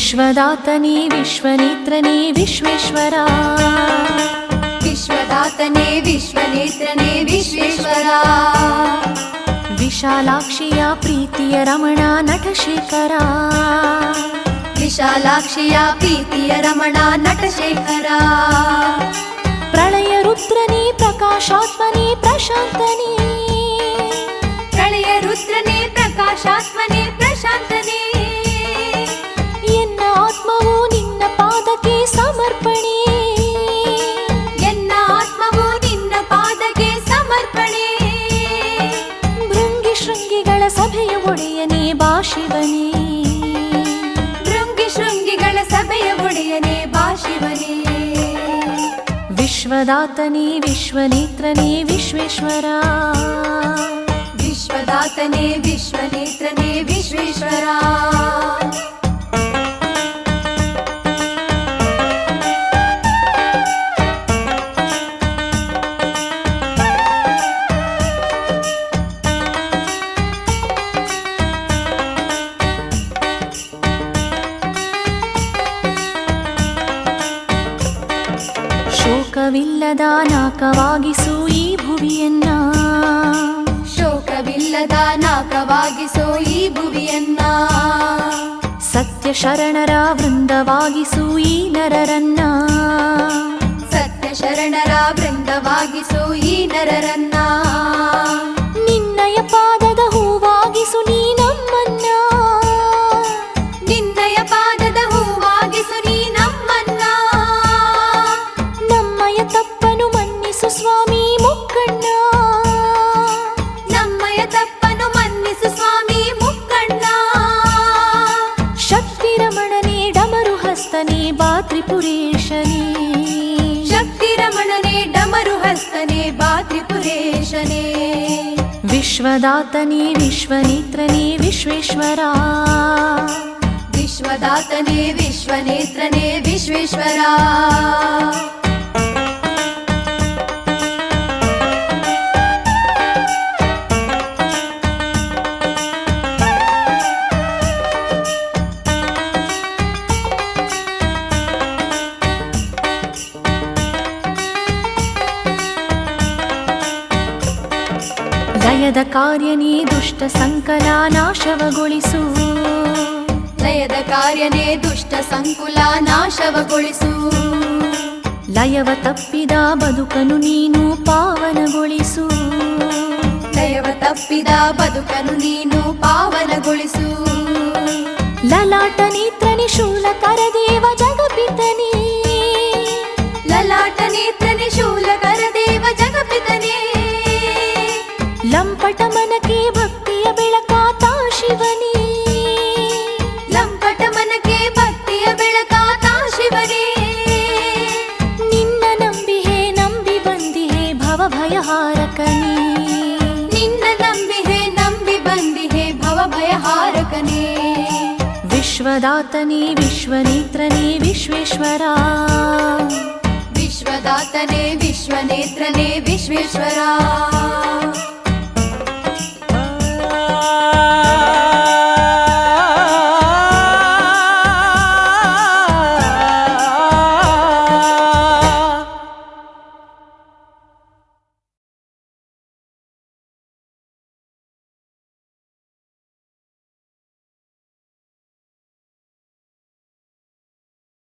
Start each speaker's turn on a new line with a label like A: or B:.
A: ವಿಶ್ವದಾತನೇ ವಿಶ್ವನೇತ್ರನೇ ವಿಶ್ವೇಶ್ವರ,
B: ವಿಶ್ವದಾತನೇ ವಿಶ್ವನೇತ್ರನೇ ವಿಶ್ವೇಶ್ವರ,
A: ವಿಶಾಲಾಕ್ಷಿಯ ಪ್ರೀತಿಯ ರಮಣ ನಟಶೇಖರ,
B: ವಿಶಾಲಾಕ್ಷಿಯ ಪ್ರೀತಿಯ ರಮಣ ನಟಶೇಖರ,
A: ಪ್ರಳಯ ರುದ್ರನೇ ಪ್ರಕಾಶಾತ್ಮನೇ ಪ್ರಶಾಂತನೇ,
B: ಪ್ರಳಯ ರುದ್ರನೇ ಪ್ರಕಾಶಾತ್ಮನೇ ಪ್ರಶಾಂತನೇ,
A: ಎನ್ನ ಆತ್ಮವು ನಿನ್ನ ಪಾದಕ್ಕೆ ಸಮರ್ಪಣೆ,
B: ಎನ್ನ ಆತ್ಮವು ನಿನ್ನ ಪಾದಕ್ಕೆ ಸಮರ್ಪಣೆ,
A: ಭೃಂಗಿ ಶೃಂಗಿಗಳ ಸಭೆಯ ಒಡೆಯನೇ ಬಾ ಶಿವನೇ,
B: ಭೃಂಗಿ ಶೃಂಗಿಗಳ ಸಭೆಯ ಒಡೆಯನೇ ಬಾ ಶಿವನೇ,
A: ವಿಶ್ವದಾತನೇ ವಿಶ್ವನೇತ್ರನೇ ವಿಶ್ವೇಶ್ವರ,
B: ವಿಶ್ವದಾತನೇ ವಿಶ್ವನೇತ್ರನೇ ವಿಶ್ವೇಶ್ವರ,
A: ಶೋಕವಿಲ್ಲದ ನಾಕವಾಗಿಸು ಈ ಭುವಿಯನ್ನ,
B: ಶೋಕವಿಲ್ಲದ ನಾಕವಾಗಿಸೋ ಈ ಭುವಿಯನ್ನ,
A: ಸತ್ಯ ಶರಣರ ವೃಂದವಾಗಿಸು ಈ ನರರನ್ನ,
B: ಸತ್ಯ ಶರಣರ ವೃಂದವಾಗಿಸೋ ಈ ನರರನ್ನ,
A: ನಿನ್ನಯ ಪಾದದ ಹೂವಾಗಿಸು ನೀ ನಮ್ಮನ್ನ,
B: ನಿನ್ನಯ ಪಾದದ ಹೂವಾಗಿಸು ನೀ ನಮ್ಮನ್ನ,
A: ನಮ್ಮಯ ತಪ್ಪನು ಮನ್ನಿಸು ಸ್ವಾಮಿ ಮುಕ್ಕಣ್ಣ,
B: ನಮ್ಮಯ ತಪ್ಪನು ಮನ್ನಿಸು ಸ್ವಾಮಿ ಮುಕ್ಕಣ್ಣ,
A: ಶಕ್ತಿ ರಮಣನೇ ಡಮರು ಹಸ್ತನೇ ಬಾ ತ್ರಿಪುರೇಶನೇ,
B: ಶಕ್ತಿ ರಮಣನೇ ಡಮರು ಹಸ್ತನೇ ಬಾ ತ್ರಿಪುರೇಶನೇ,
A: ವಿಶ್ವದಾತನೇ ವಿಶ್ವನೇತ್ರನೇ ವಿಶ್ವೇಶ್ವರ,
B: ವಿಶ್ವದಾತನೇ ವಿಶ್ವನೇತ್ರನೇ ವಿಶ್ವೇಶ್ವರ,
A: ಲಯದ ಕಾರ್ಯನೇ ದುಷ್ಟ ಸಂಕಲ ನಾಶವಗೊಳಿಸು,
B: ಲಯದ ಕಾರ್ಯನೇ ದುಷ್ಟ ಸಂಕುಲ ನಾಶವಗೊಳಿಸು,
A: ಲಯವ ತಪ್ಪಿದ ಬದುಕನು ನೀನು ಪಾವನಗೊಳಿಸು,
B: ಲಯವ ತಪ್ಪಿದ ಬದುಕನು ನೀನು ಪಾವನಗೊಳಿಸು,
A: ಲಲಾಟ ನೇತ್ರನಿ ಶೂಲಕರ ದೇವ ಜಗಪಿತನೇ,
B: ಲಲಾಟ ನೇತ್ರನೆ ಶೂಲಕರ ದೇವ ಜಗಪಿತನೇ,
A: ಲಂಪಟ ಮನಕ್ಕೆ ಭಕ್ತಿಯ ಬೆಳಕಾತ ಶಿವನೇ,
B: ಲಂಪಟ ಮನಕ್ಕೆ ಭಕ್ತಿಯ ಬೆಳಕಾತ ಶಿವನೇ,
A: ನಿನ್ನ ನಂಬಿಹೆ ನಂಬಿ ಬಂದಿಹೆ ಭವಭಯಹಾರಕನೇ,
B: ನಿನ್ನ ನಂಬಿಹೆ ನಂಬಿ ಬಂದಿಹೆ ಭವಭಯಹಾರಕನೇ,
A: ವಿಶ್ವದಾತನೇ ವಿಶ್ವನೇತ್ರನೇ ವಿಶ್ವೇಶ್ವರ,
B: ವಿಶ್ವದಾತನೇ ವಿಶ್ವನೇತ್ರನೇ ವಿಶ್ವೇಶ್ವರ.